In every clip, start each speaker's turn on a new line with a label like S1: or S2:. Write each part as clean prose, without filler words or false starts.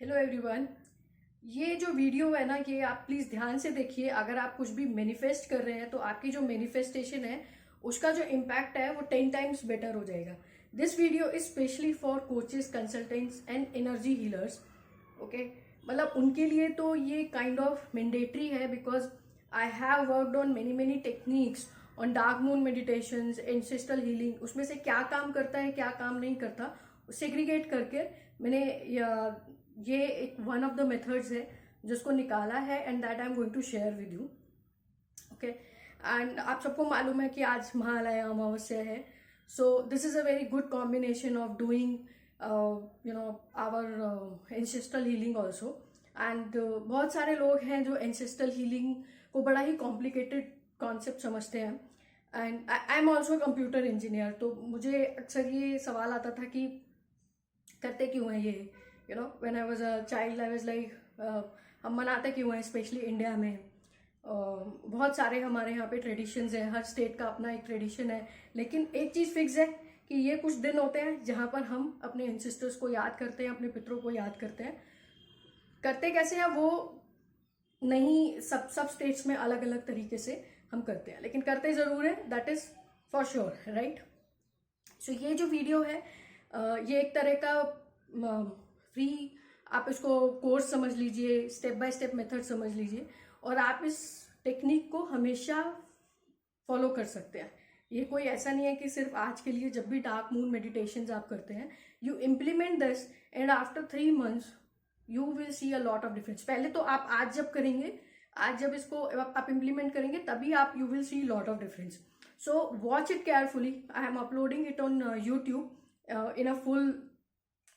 S1: Hello everyone. ये जो video है ना, ये आप प्लीज़ ध्यान से देखिए। अगर आप कुछ भी मैनिफेस्ट कर रहे हैं तो आपकी जो मैनिफेस्टेशन है उसका जो इम्पैक्ट है वो 10 टाइम्स बेटर हो जाएगा। This video is specially for coaches, consultants and energy healers. Okay, मतलब उनके लिए तो ये काइंड ऑफ मैंडेटरी है, because I have worked on many techniques on dark moon meditations, ancestral healing. उसमें से क्या काम करता है क्या काम नहीं करता सेग्रीगेट करके मैंने ये एक वन ऑफ द मेथड्स है जिसको निकाला है, and that I am going to share with you. Okay, and आप सबको मालूम है कि आज महालया अमावस्या है। So this is a very good combination of doing our ancestral healing also. And बहुत सारे लोग हैं जो एंसेस्ट्रल हीलिंग को बड़ा ही कॉम्प्लिकेटेड कॉन्सेप्ट समझते हैं। And I am also computer engineer, तो मुझे अक्सर ये सवाल आता था कि करते क्यों हैं ये। When I was a child I was like हम मनाते क्यों हैं, स्पेशली इंडिया में। बहुत सारे हमारे यहाँ पे ट्रेडिशंस हैं, हर स्टेट का अपना एक ट्रेडिशन है। लेकिन एक चीज़ फिक्स है कि ये कुछ दिन होते हैं जहाँ पर हम अपने एंसेस्टर्स को याद करते हैं, अपने पितरों को याद करते हैं। करते कैसे हैं वो नहीं, सब स्टेट्स में अलग अलग तरीके से हम करते हैं, लेकिन करते ज़रूर है, that is for sure, right. So ये जो वीडियो है ये एक तरह का फ्री, आप इसको कोर्स समझ लीजिए, स्टेप बाय स्टेप मेथड समझ लीजिए, और आप इस टेक्निक को हमेशा फॉलो कर सकते हैं। ये कोई ऐसा नहीं है कि सिर्फ आज के लिए। जब भी डार्क मून मेडिटेशंस आप करते हैं, you implement this and after 3 months you will see a lot of difference. पहले तो आप आज जब करेंगे, आज जब इसको आप इम्प्लीमेंट करेंगे, तभी आप you will see lot of difference. So watch it carefully. I am uploading it on YouTube in a full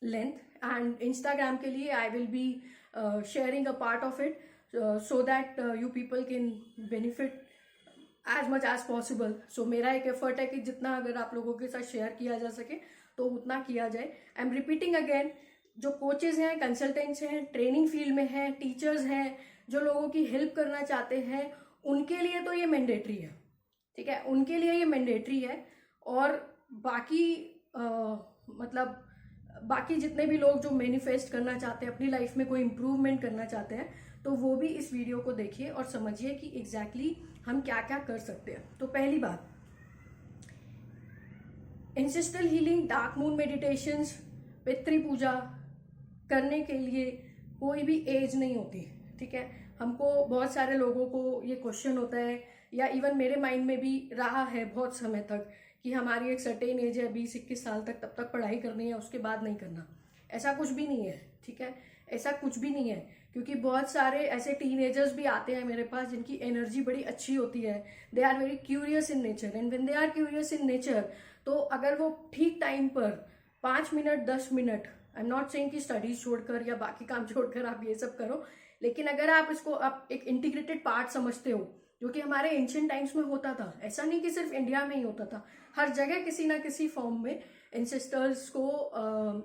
S1: length, and Instagram के लिए I will be sharing a part of it so that you people can benefit as much as possible. So मेरा एक effort है कि जितना अगर आप लोगों के साथ शेयर किया जा सके तो उतना किया जाए। आई एम रिपीटिंग अगेन, जो कोचेज हैं, कंसल्टेंट्स हैं, ट्रेनिंग फील्ड में हैं, टीचर्स हैं, जो लोगों की हेल्प करना चाहते हैं, उनके लिए तो ये मैंडेटरी है, ठीक है, उनके लिए ये मैंडेटरी है। और बाकी मतलब बाकी जितने भी लोग जो मैनिफेस्ट करना चाहते हैं, अपनी लाइफ में कोई इंप्रूवमेंट करना चाहते हैं, तो वो भी इस वीडियो को देखिए और समझिए कि एग्जैक्टली हम क्या क्या कर सकते हैं। तो पहली बात, ancestral healing, dark moon meditations, पितृ पूजा करने के लिए कोई भी एज नहीं होती, ठीक है। हमको बहुत सारे लोगों को ये क्वेश्चन होता है, या इवन मेरे माइंड में भी रहा है बहुत समय तक, कि हमारी एक सर्टेन एज है, 20-21 साल तक, तब तक पढ़ाई करनी है, उसके बाद नहीं करना। ऐसा कुछ भी नहीं है, ठीक है, ऐसा कुछ भी नहीं है। क्योंकि बहुत सारे ऐसे टीनेजर्स भी आते हैं मेरे पास जिनकी एनर्जी बड़ी अच्छी होती है, they are very curious in nature, and when they are curious in nature, तो अगर वो ठीक टाइम पर 5 minute 10 minute, I am not saying कि स्टडीज छोड़कर या बाकी काम छोड़कर आप ये सब करो, लेकिन अगर आप इसको आप एक इंटीग्रेटेड पार्ट समझते हो, जो कि हमारे एंशिएंट टाइम्स में होता था। ऐसा नहीं कि सिर्फ इंडिया में ही होता था, हर जगह किसी ना किसी फॉर्म में एंसेस्टर्स को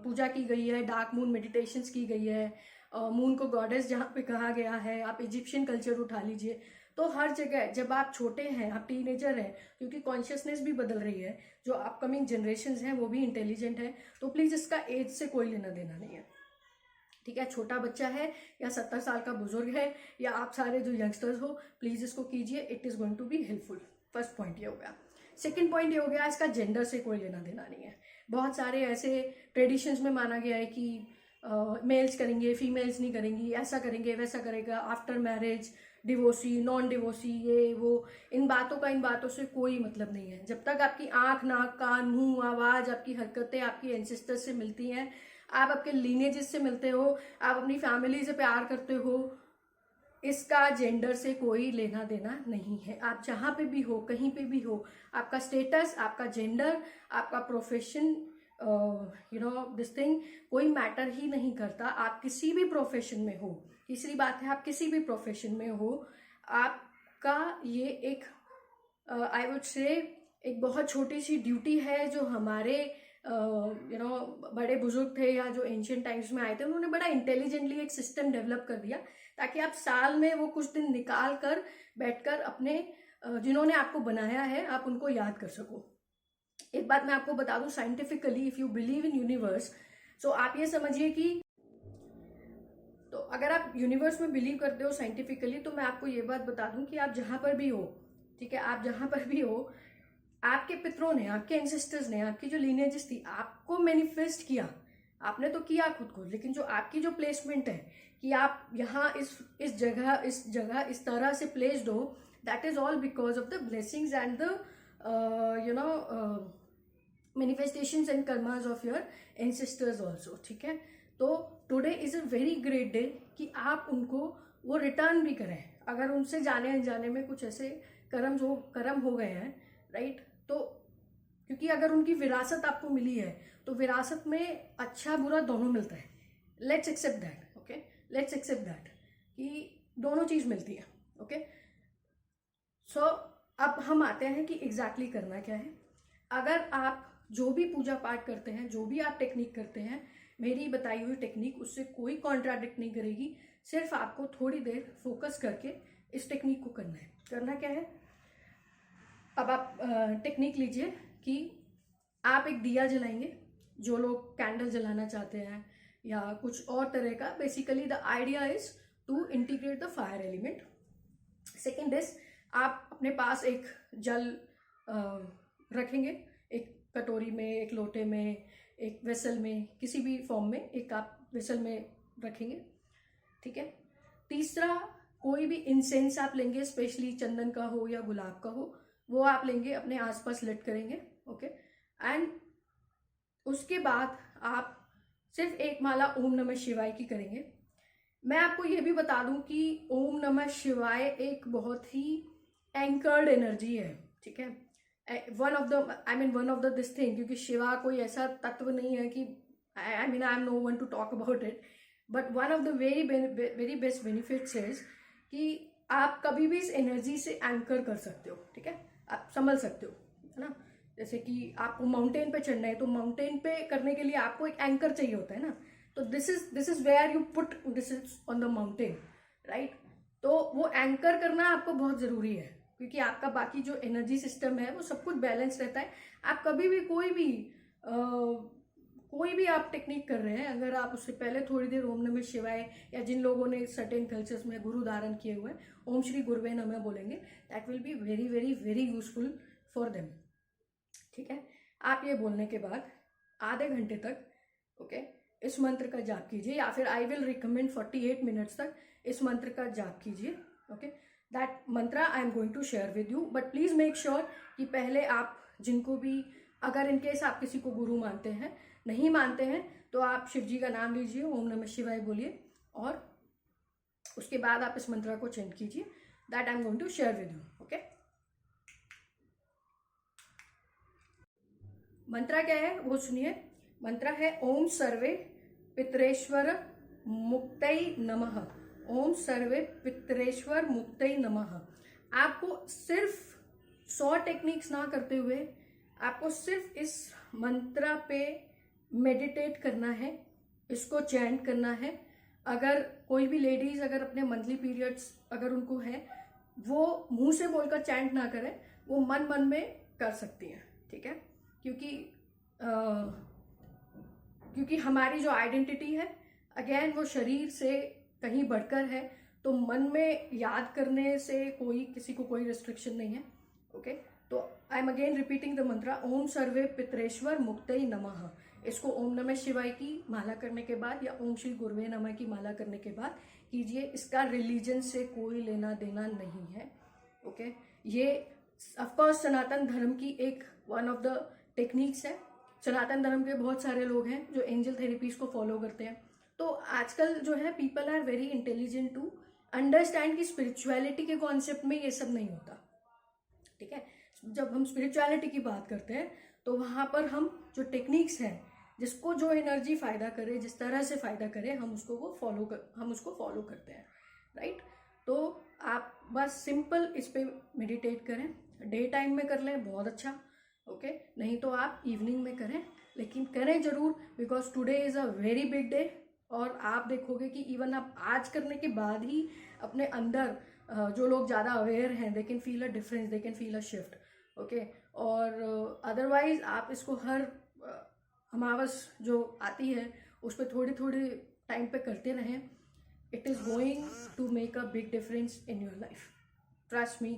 S1: पूजा की गई है, डार्क मून मेडिटेशंस की गई है, मून को गॉडेस जहाँ पे कहा गया है। आप इजिप्शियन कल्चर उठा लीजिए, तो हर जगह जब आप छोटे हैं, आप टीनेजर हैं, क्योंकि कॉन्शियसनेस भी बदल रही है, जो अपकमिंग जनरेशन हैं वो भी इंटेलिजेंट है, तो प्लीज़ इसका एज से कोई लेना देना नहीं है, ठीक है। छोटा बच्चा है या 70 साल का बुजुर्ग है, या आप सारे जो यंगस्टर्स हो, प्लीज़ इसको कीजिए, it is going to be helpful. First point ये हो गया। सेकेंड पॉइंट ये हो गया, इसका जेंडर से कोई लेना देना नहीं है। बहुत सारे ऐसे ट्रेडिशंस में माना गया है कि मेल्स करेंगे, फीमेल्स नहीं करेंगी, ऐसा करेंगे, वैसा करेगा, after marriage, divorcee, non divorcee, ये वो। इन बातों से कोई मतलब नहीं है। जब तक आपकी आंख, नाक, कान, मुंह, आवाज़, आपकी हरकतें आपकी एंसेस्टर्स से मिलती हैं, आप आपके लीनेजेस से मिलते हो, आप अपनी फैमिली से प्यार करते हो, इसका जेंडर से कोई लेना देना नहीं है। आप जहाँ पे भी हो, कहीं पे भी हो, आपका स्टेटस, आपका जेंडर, आपका प्रोफेशन, दिस थिंग कोई मैटर ही नहीं करता। आप किसी भी प्रोफेशन में हो, तीसरी बात है, आप किसी भी प्रोफेशन में हो, आपका ये एक आई वुड से एक बहुत छोटी सी ड्यूटी है, जो हमारे बड़े बुजुर्ग थे या जो एंशिएंट टाइम्स में आए थे, उन्होंने बड़ा इंटेलिजेंटली एक सिस्टम डेवलप कर दिया, ताकि आप साल में वो कुछ दिन निकाल कर बैठकर अपने जिन्होंने आपको बनाया है, आप उनको याद कर सको। एक बात मैं आपको बता दूं, scientifically, if you believe in universe, so आप ये समझिए कि तो अगर आप यूनिवर्स में बिलीव करते हो साइंटिफिकली, तो मैं आपको ये बात बता दूं कि आप जहां पर भी हो, ठीक है, आप जहां पर भी हो, आपके पितरों ने, आपके एंसेस्टर्स ने, आपकी जो लीनेजेस थी, आपको मैनिफेस्ट किया। आपने तो किया खुद को, लेकिन जो आपकी जो प्लेसमेंट है कि आप यहाँ इस जगह इस तरह से प्लेस्ड हो, that is all because of the blessings and the manifestations and karmas of your ancestors also, ठीक है। तो today is a very great day कि आप उनको वो रिटर्न भी करें, अगर उनसे जाने अनजाने में कुछ ऐसे कर्म हो गए हैं, राइट। तो क्योंकि अगर उनकी विरासत आपको मिली है, तो विरासत में अच्छा बुरा दोनों मिलता है। Let's accept that, okay, let's accept that कि दोनों चीज मिलती है, ओके। सो अब हम आते हैं कि एग्जैक्टली करना क्या है। अगर आप जो भी पूजा पाठ करते हैं, जो भी आप टेक्निक करते हैं, मेरी बताई हुई टेक्निक उससे कोई कॉन्ट्राडिक्ट नहीं करेगी। सिर्फ आपको थोड़ी देर फोकस करके इस टेक्निक को करना है। करना क्या है, अब आप टेक्निक लीजिए कि आप एक दिया जलाएंगे, जो लोग कैंडल जलाना चाहते हैं या कुछ और तरह का। Basically the idea is to integrate the fire element. Second is, आप अपने पास एक जल रखेंगे, एक कटोरी में, एक लोटे में, एक वेसल में, किसी भी फॉर्म में एक आप वेसल में रखेंगे, ठीक है। तीसरा, कोई भी इंसेंस आप लेंगे, स्पेशली चंदन का हो या गुलाब का हो, वो आप लेंगे, अपने आसपास लिट करेंगे, ओके। एंड उसके बाद आप सिर्फ एक माला ओम नमः शिवाय की करेंगे। मैं आपको ये भी बता दूं कि ओम नमः शिवाय एक बहुत ही एंकर्ड एनर्जी है, ठीक है। One of the this thing, क्योंकि शिवा कोई ऐसा तत्व नहीं है कि I am no one to talk about it, but one of the very best benefits is कि आप कभी भी इस एनर्जी से एंकर कर सकते हो, ठीक है, आप संभल सकते हो, है ना। जैसे कि आपको माउंटेन पे चढ़ना है, तो माउंटेन पे करने के लिए आपको एक एंकर चाहिए होता है ना, तो this is where you put this is on the mountain, right. तो वो एंकर करना आपको बहुत जरूरी है, क्योंकि आपका बाकी जो एनर्जी सिस्टम है वो सब कुछ बैलेंस रहता है। आप कभी भी कोई भी आप टेक्निक कर रहे हैं, अगर आप उससे पहले थोड़ी देर ओम नमः शिवाय, या जिन लोगों ने सर्टेन कल्चर्स में गुरु धारण किए हुए हैं, ओम श्री गुरुवे नमः बोलेंगे, that will be very very very useful for them, ठीक है। आप ये बोलने के बाद आधे घंटे तक, ओके, इस मंत्र का जाप कीजिए, या फिर आई विल रिकमेंड 48 मिनट्स तक इस मंत्र का जाप कीजिए, okay. That mantra I am going to share with you, but please make sure कि पहले आप जिनको भी, अगर इनकेस आप किसी को गुरु मानते हैं, नहीं मानते हैं, तो आप शिव जी का नाम लीजिए, ओम नमः शिवाय बोलिए, और उसके बाद आप इस मंत्र को चेंट कीजिए। That I am going to share with you, okay. मंत्र क्या है वो सुनिए। मंत्र है ओम सर्वे पितरेश्वर मुक्तै नमः। ओम सर्वे पितरेश्वर मुक्तै नमः। आपको सिर्फ 100 टेक्निक्स ना करते हुए आपको सिर्फ इस मंत्र पे मेडिटेट करना है, इसको चैंट करना है। अगर कोई भी लेडीज अगर अपने मंथली पीरियड्स अगर उनको है, वो मुंह से बोलकर चैंट ना करें, वो मन मन में कर सकती हैं, ठीक है। क्योंकि हमारी जो आइडेंटिटी है, अगेन वो शरीर से कहीं बढ़कर है, तो मन में याद करने से किसी को कोई रिस्ट्रिक्शन नहीं है, ओके। तो I am again repeating the मंत्र ओम सर्वे पितरेश्वर मुक्तै नमः। इसको ओम नमः शिवाय की माला करने के बाद या ओम श्री गुरुवे नमः की माला करने के बाद कीजिए। इसका रिलीजन से कोई लेना देना नहीं है, ओके। ये ऑफकोर्स सनातन धर्म की एक वन ऑफ द टेक्निक्स है। सनातन धर्म के बहुत सारे लोग हैं जो एंजल थेरेपीज को फॉलो करते हैं। तो आजकल जो है people are very intelligent to understand कि स्पिरिचुअलिटी के कॉन्सेप्ट में ये सब नहीं होता, ठीक है। जब हम स्पिरिचुअलिटी की बात करते हैं तो वहां पर हम जो टेक्निक्स हैं, जिसको जो एनर्जी फायदा करे, जिस तरह से फायदा करे, हम उसको फॉलो करते हैं, राइट। तो आप बस सिंपल इस पे मेडिटेट करें, डे टाइम में कर लें बहुत अच्छा, ओके। नहीं तो आप इवनिंग में करें, लेकिन करें जरूर, because today is a very big day. और आप देखोगे कि इवन आप आज करने के बाद ही अपने अंदर जो लोग ज़्यादा अवेयर हैं, they can feel a difference, they can feel a shift, okay. और अदरवाइज आप इसको हर अमावस जो आती है उस पर थोड़ी थोड़ी टाइम पे करते रहें। it is going to make a big difference in your life. Trust me,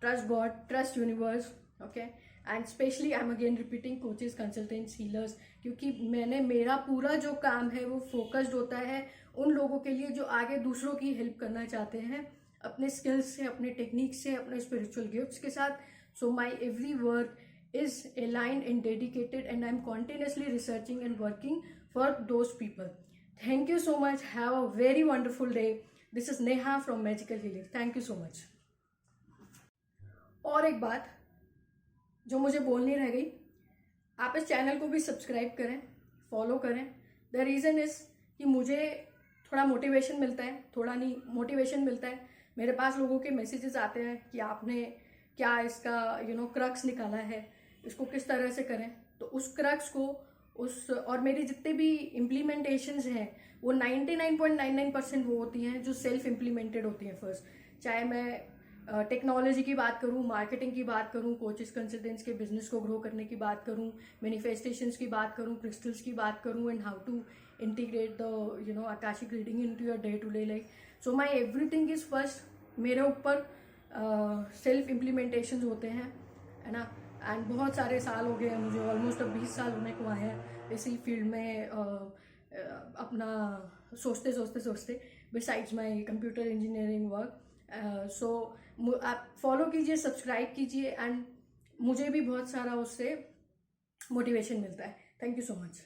S1: trust God, trust universe. Okay, and especially I'm again repeating coaches, consultants, healers, क्योंकि मेरा पूरा जो काम है वो फोकस्ड होता है उन लोगों के लिए जो आगे दूसरों की हेल्प करना चाहते हैं अपने स्किल्स से, अपने टेक्निक से, अपने स्पिरिचुअल गिफ्ट्स के साथ. So my every work is aligned and dedicated, and I'm continuously researching and working for those people. Thank you so much. Have a very wonderful day. This is Neha from Magical Healing. Thank you so much. और एक बात जो मुझे बोलनी रह गई, आप इस चैनल को भी सब्सक्राइब करें, फॉलो करें. द रीज़न इज़ कि मुझे थोड़ा मोटिवेशन मिलता है, थोड़ा नहीं मोटिवेशन मिलता है. मेरे पास लोगों के मैसेजेस आते हैं कि आपने क्या इसका क्रक्स निकाला है, इसको किस तरह से करें. तो उस क्रक्स को और मेरी जितने भी इम्प्लीमेंटेशंस हैं वो 99.99% वो होती हैं जो सेल्फ इम्प्लीमेंटेड होती हैं फर्स्ट. चाहे मैं टेक्नोलॉजी की बात करूं, मार्केटिंग की बात करूं, कोचेस कंसल्टेंट्स के बिजनेस को ग्रो करने की बात करूं, मैनिफेस्टेशंस की बात करूं, क्रिस्टल्स की बात करूं, and how to integrate the akashic reading into your day to day life. So my everything is first मेरे ऊपर सेल्फ इम्प्लीमेंटेशन होते हैं, है ना. एंड बहुत सारे साल हो गए हैं मुझे, ऑलमोस्ट अब 20 साल होने को आए हैं इसी फील्ड में अपना सोचते besides my computer engineering work. So आप फॉलो कीजिए, सब्सक्राइब कीजिए, एंड मुझे भी बहुत सारा उससे मोटिवेशन मिलता है. Thank you so much.